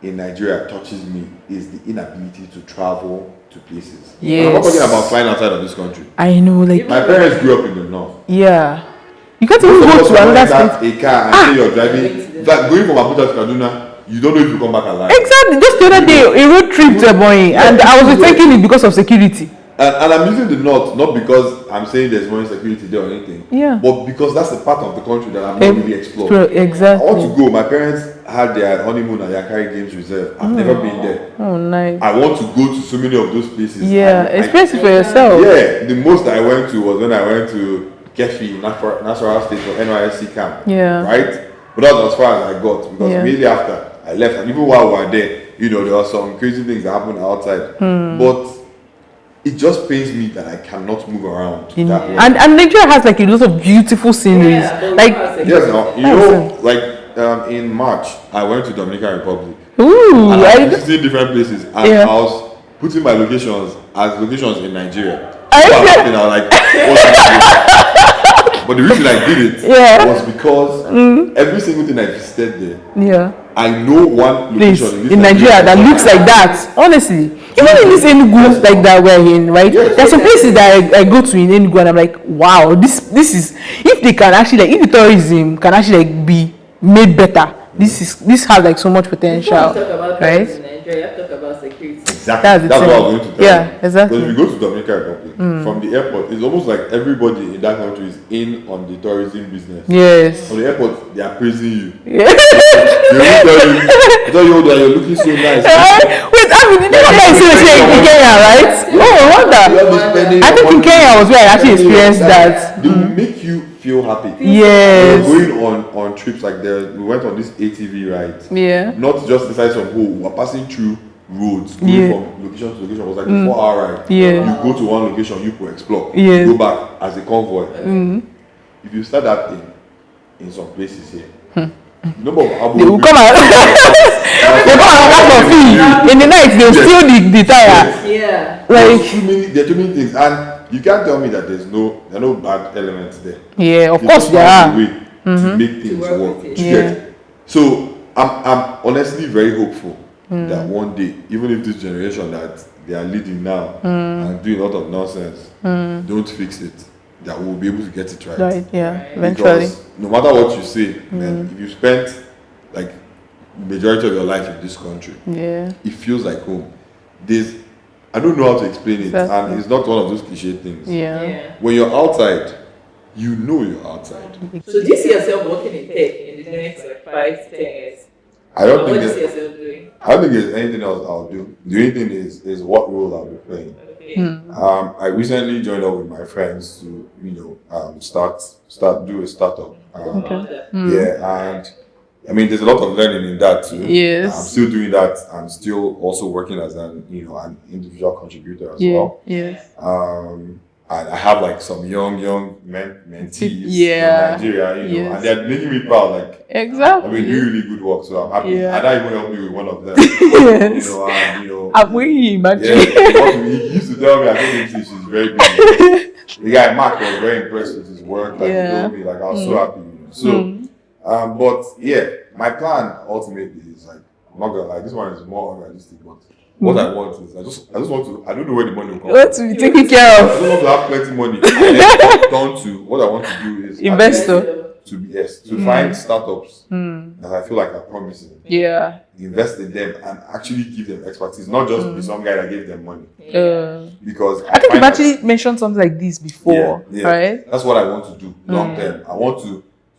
in Nigeria touches me is the inability to travel to places. Yes. I'm not talking about flying outside of this country. I know, like My parents grew up in the north. Yeah. You can't even go to another state. A car and say you're driving. In fact, going from Abuja to Kaduna, you don't know if you come back alive. Exactly. Just the other day, a road trip to Ebonyi, and I was thinking it because of security. And I'm using the north not because I'm saying there's more insecurity there or anything. But because that's the part of the country that I've not really explored. Exactly. I want to go. My parents had their honeymoon at Yankari Games Reserve. I've never been there. Oh, nice. I want to go to so many of those places. Experience it for yourself. Yeah, the most I went to was when I went to Kefi, Nasarawa State for NYSC camp. Right? But that was as far as I got because immediately after I left, and even while we were there, there were some crazy things that happened outside. But it just pains me that I cannot move around that way. And Nigeria has like a lot of beautiful sceneries. In March, I went to Dominican Republic. Ooh, and I visited different places, and I was putting my locations as locations in Nigeria. I was like, but the reason I did it was because every single thing I visited there, I know one location in Nigeria that looks like that. Honestly, even in this Enugu like that we're in, right? There's some places that I go to in Enugu and I'm like, wow, this is, if they can actually, like, if the tourism can actually like be made better, this has like so much potential, right? In Nigeria, you have to talk about security. Exactly. That's what I was going to tell you. Exactly. Because if you go to Dominican Republic, from the airport, it's almost like everybody in that country is in on the tourism business. Yes. From the airport, they are praising you. Yeah. They tell you that you're looking so nice. Wait, I mean, did you know that in Kenya, right? Oh, I wonder. I think in Kenya was where I actually experienced that. They will make you feel happy. Yes. We're going on trips like there. We went on this ATV ride. Yeah. Not just inside some hole. We were passing through roads, going from location to location. It was like a 4-hour ride. Yeah. You go to one location, you could explore. Yes. You go back as a convoy. If you start that thing, in some places here. Number of They will come and they come and ask for fee. In the night they'll steal the tire. Yeah. Like there are too many things, and you can't tell me that there are no bad elements there. yeah, of They course just there find a are. way to make things work work. with it. Do you Yeah. get? So I'm honestly very hopeful that one day, even if this generation that they are leading now and doing a lot of nonsense don't fix it, that we'll be able to get it right. Right, yeah, eventually. Because no matter what you say, man, if you spent like majority of your life in this country, Yeah. it feels like home. I don't know how to explain it, Exactly. and it's not one of those cliche things. Yeah. Yeah. When you're outside, you know you're outside. So do you see yourself working in tech in the next like 5 to 10 years? I don't What do you think see that, yourself doing? I don't think there's anything else I'll do. The only thing is what role I'll be playing. Okay. I recently joined up with my friends to start do a startup. Okay. Yeah, and I mean there's a lot of learning in that too. Yes. I'm still doing that. I'm still also working as an individual contributor as well. Yes. And I have like some young mentees Yeah. in Nigeria, Yes. and they're making me proud. Like Exactly. I mean, really good work. So I'm happy. Yeah. And I even helped me with one of them. Yes. And I'm with him yeah, actually. he used to tell me, I told him she's very good. The guy Mark was very impressed with his work. Like Yeah. he told me, like I was so happy. So, but yeah, my plan ultimately is like I'm not gonna lie. This one is more unrealistic, but what I want is I just want to. I don't know where the money will come. What to be taken care I of? just want to have plenty money. And then down to what I want to do is Investor. to find startups that I feel like are promising. Yeah. Invest in them and actually give them expertise, not just be some guy that gave them money. Because I think find you've that- actually mentioned something like this before, yeah, right? That's what I want to do long term. I want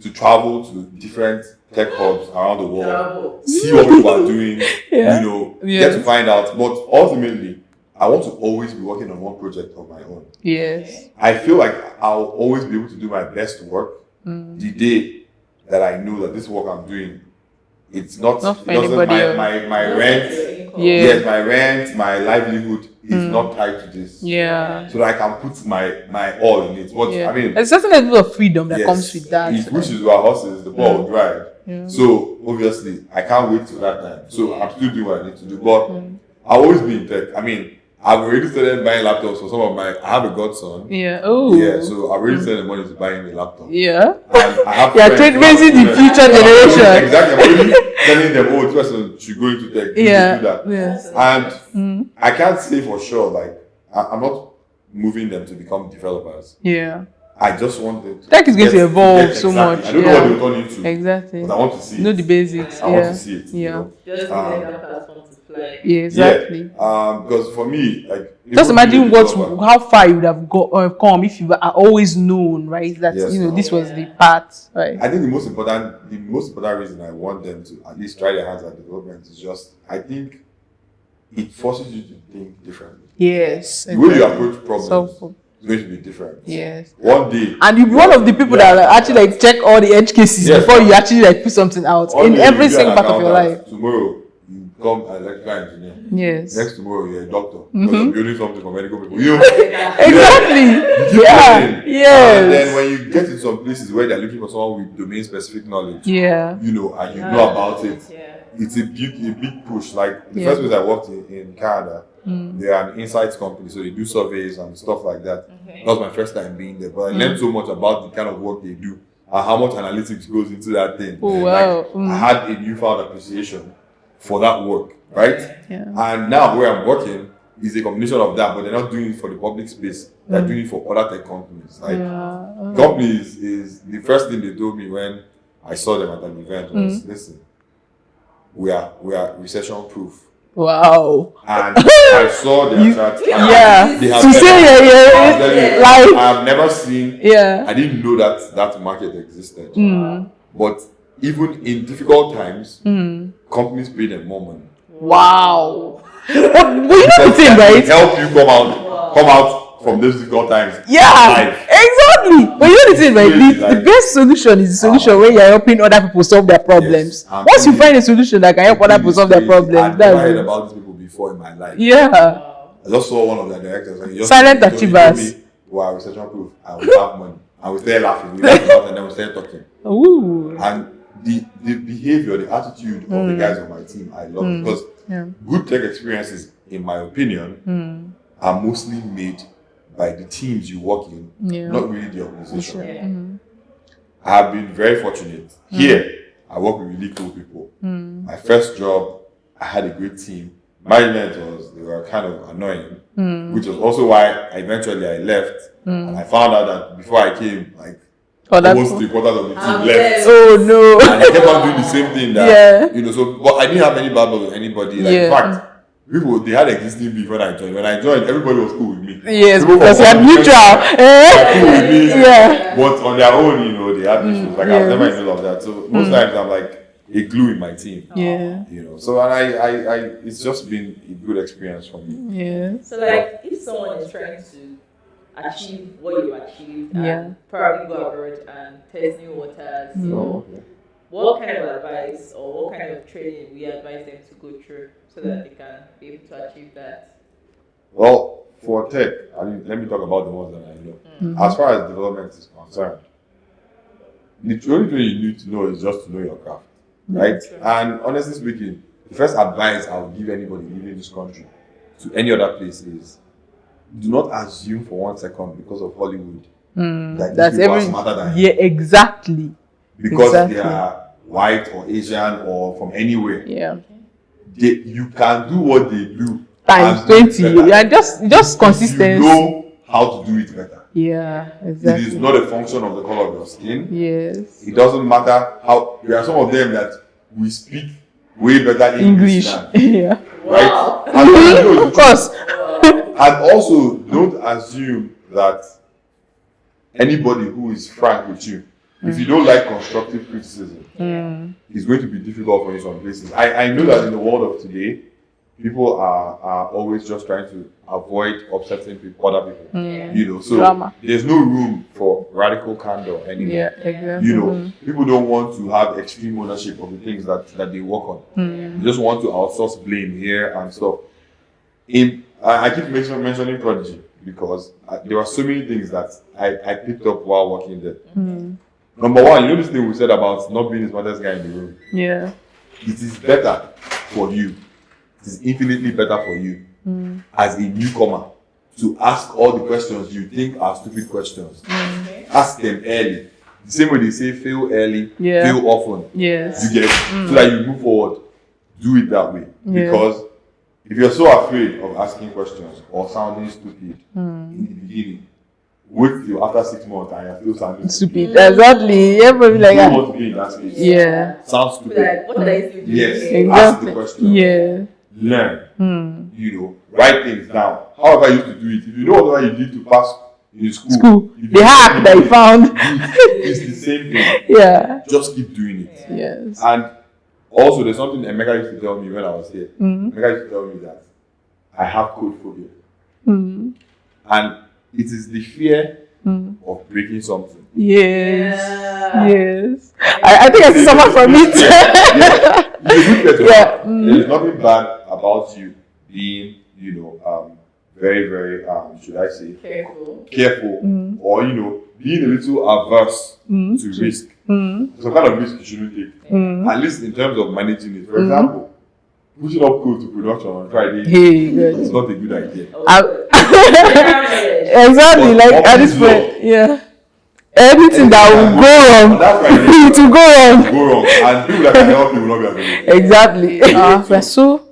to travel to different tech hubs around the world, Bravo. see what people are doing, Yeah. get to find out. But ultimately, I want to always be working on one project of my own. Yes. I feel like I'll always be able to do my best work the day that I know that this work I'm doing, it's not Not for it doesn't- anybody else. my rent, Yeah. yes, my rent, my livelihood is not tied to this. Yeah. So that I can put my all in it. But Yeah. I mean, There's a certain level of freedom that yes, comes with that. It pushes our horses, the ball will drive. Yeah. So obviously, I can't wait till that time. So I'm still doing what I need to do. But I'll always be in tech. I mean, I've already started buying laptops for some of my. I have a godson. Yeah. Oh. Yeah, so I've already started the money to buy him a laptop. Yeah. And I have You are friends who raising have the children. future generation. Exactly. I'm already telling them, oh, this person should go into tech. You Yeah. should do that. Yes. And I can't say for sure, like, I'm not moving them to become developers. Yeah. I just want them to Tech is going to evolve get so exactly. much. I don't know what they will turn into, Exactly. but I want to see Know it. the basics. I want Yeah. to see it. Yeah. Just like that platform to fly. Yeah. Exactly. Because for me, like, Just even imagine being a developer- how far you would have come if you were always known, right? That Yes. this was the path, right? I think the most important reason I want them to at least try their hands at development is just, I think it forces you to think differently. Yes. The way you approach problems So, is going to be different. yes. One day, And you'll be one of the people that actually like check all the edge cases Yes. before you actually like put something out one in day every you be single an part of your accountant. life. Tomorrow, you become an electrical engineer. Yes. Next tomorrow, you're a doctor. Because you're building something for medical people. Exactly. keep Yeah. learning. Yes. And then when you get to some places where they're looking for someone with domain specific knowledge, Yeah. and you know about it, Yeah. it's a big push. Like the Yeah. first place I worked in Canada, they are an insights company, so they do surveys and stuff like that. Okay. That was my first time being there, but I learned so much about the kind of work they do and how much analytics goes into that thing. Oh, And, wow. I had a newfound appreciation for that work, right? Yeah. And now where I'm working is a combination of that, but they're not doing it for the public space. They're doing it for other tech companies. Like companies is the first thing they told me when I saw them at an event was, listen, we are recession proof. Wow. And I saw their chart. Yeah. They have To say I'm telling you, like I've never seen. yeah. I didn't know that market existed. But even in difficult times, companies pay them more money. Wow. But you know the thing, It right? help you come out from those difficult times. Yeah, alive. exactly. But you know the thing, right? Really, The like- best solution is the solution where you're helping other people solve their problems. Yes, I'm Once you really- find a solution that can help other people solve their problems, I've never that's heard it. about these people before in my life. Yeah. I just saw one of their directors. And he just Silent told me, achievers. "We are recession proof. I will have money." And we started laughing. We laughed about it and then we started talking. Ooh. And the behavior, the attitude of the guys on my team, I love it because good tech experiences, in my opinion, are mostly made by the teams you work in, not really the organization. I have been very fortunate. Here, I work with really cool people. My first job, I had a great team. Management they were kind of annoying, which was also why eventually I left. And I found out that before I came, like, almost 3/4 of the team left. Oh no. And I kept on doing the same thing that, but I didn't have any bad blood with anybody. Like, in fact, people, they had existing beef when I joined. When I joined, everybody was cool with me. Yes, people because you're neutral. Cool with me. But on their own, they had issues. Like, I was never in the middle of that. So most times I'm like a glue in my team. So and I it's just been a good experience for me. So like, if someone is trying to achieve what you achieved and probably go abroad and test new waters, what kind of advice or what kind of training we advise them to go through so that they can be able to achieve that? Well, for tech, let me talk about the ones that I know. As far as development is concerned, the only thing you need to know is just to know your craft, right? And honestly speaking, the first advice I would give anybody living in this country to any other place is, do not assume for 1 second because of Hollywood that these people are smarter than you. Exactly. Because they are white or Asian or from anywhere. You can do what they do times 20. Yeah, just consistency. You know how to do it better. Yeah, exactly. It is not a function of the color of your skin. Yes. It doesn't matter how. There are some of them that we speak way better English than, right? And of course. And also, don't assume that anybody who is frank with you, if you don't like constructive criticism, it's going to be difficult for you in some places. I know that in the world of today, people are always just trying to avoid upsetting other people. So drama. There's no room for radical candor anymore. Yeah, exactly. People don't want to have extreme ownership of the things that they work on. They just want to outsource blame here and stuff. I keep mentioning Prodigy because there were so many things that I picked up while working there. Number one, this thing we said about not being the smartest guy in the room. Yeah. It is better for you. It is infinitely better for you as a newcomer to ask all the questions you think are stupid questions. Ask them early. The same way they say fail early, fail often. Yes. You get so that you move forward. Do it that way. Because if you're so afraid of asking questions or sounding stupid in the beginning, wait till after 6 months and you're still sounding stupid. Exactly. Everybody like that. You don't want to be in that space. Yeah. Sound stupid. Like, what are you doing? Yes. Exactly. Ask the question. Yeah. Learn. Write things down. However you used to do it. If you know whatever you did to pass in school. The hack that you found. It's the same thing. Yeah. Just keep doing it. Yes. And also, there's something Emeka used to tell me when I was here. Emeka used to tell me that I have code phobia. And it is the fear of breaking something. Yes. Yes. I think I see someone from it. There's nothing bad about you being, very, very, should I say, careful, or, being a little averse to risk. Some kind of risk you shouldn't take. At least in terms of managing it. For example, pushing up code to production on Friday is not a good idea. Exactly, like at this point, everything that will go wrong, it will go wrong. And people that can help you will not be available. Exactly. We're so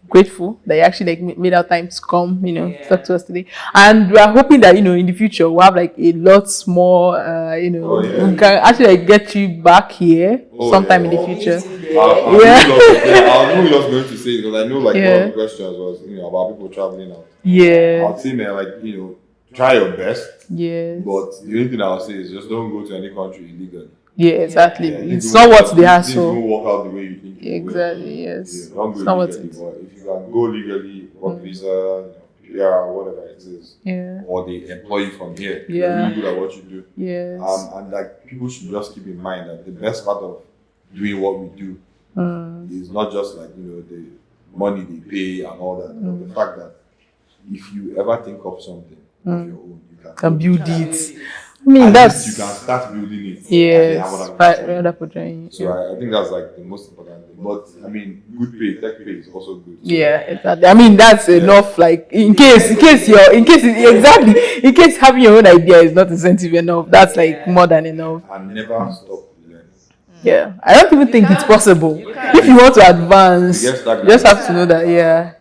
grateful that you actually made our time to come, talk to us today. And we are hoping that in the future we'll have a lot more, we can actually get you back here sometime in the future. I was just going to say, because I know one of the questions was about people traveling out. I'll say try your best. Yes. But the only thing I'll say is just don't go to any country illegally. Yeah, exactly. It's not what they are. So things won't work out the way you think. Exactly. Yes. Don't go legally, but if you can go legally, work visa, whatever it is, or they employ you from here, you're really good at what you do. Yes. And people should just keep in mind that the best part of doing what we do is not just the money they pay and all that, but the fact that if you ever think of something of your own, you can build it. I mean, at that's least you can start building it. yes, other project. So I think that's like the most important thing. But I mean, good pay, tech pay is also good. So, Yeah, exactly. I mean, that's enough. Like in case having your own idea is not incentive enough. That's like more than enough. And never stop learning. Yeah, I don't even think it's possible. If you want to advance, you just have to know that. Yeah,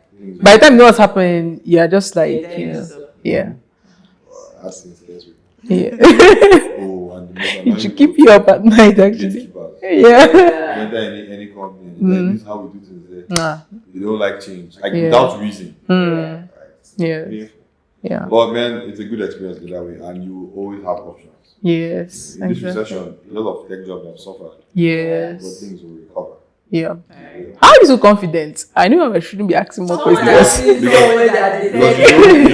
by the time you know what's happening, you're just like yeah. That's interesting. Yeah. Oh, and It should keep you up at night, actually. Yeah. Enter any company, like, this is how we do things there. You don't like change, like without reason. Right? Yeah. But man, it's a good experience that way, and you always have options. Yes. In this recession, a lot of tech jobs have suffered. Yes. But things will recover. Yeah. How are you so confident? I knew I shouldn't be asking more questions. Because you know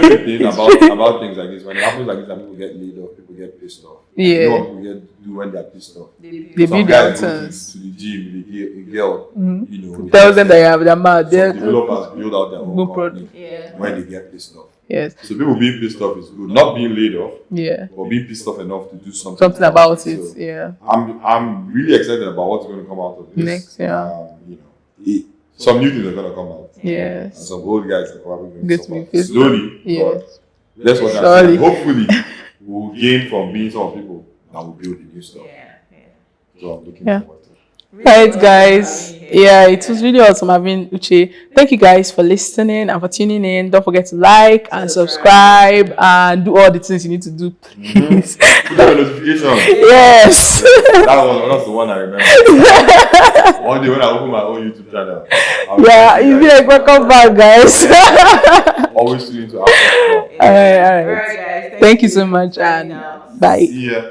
the thing about things like this, when it happens like this and people get laid off, people get pissed off. Yeah. You know what people do when they're pissed off? They Some build guys their go turns. to the gym, they get a girl, you know. Tells them that they're mad. Some developers build out their own Good company product. when they get pissed off. Yes. So people being pissed off is good. Not being laid off, Yeah. but being pissed off enough to do something About it. So Yeah. I'm really excited about what's going to come out of this. Next, yeah. You know, some new things are going to come out. And Yes. some old guys are probably going Get to me suffer pissed slowly. Yes. But that's what I'm Surely. saying. Hopefully, we'll gain from being some people that will build the new stuff. So I'm looking forward to it. Right, guys. Yeah, it was really awesome having Uche. Thank you guys for listening and for tuning in. Don't forget to like and subscribe and do all the things you need to do, please. Put that notification. Yes. That's the one I remember. One day when I open my own YouTube channel. Yeah, you'll be like, welcome back, guys. Always tune into our All right. Alright, guys. Thank you so much and bye. See ya.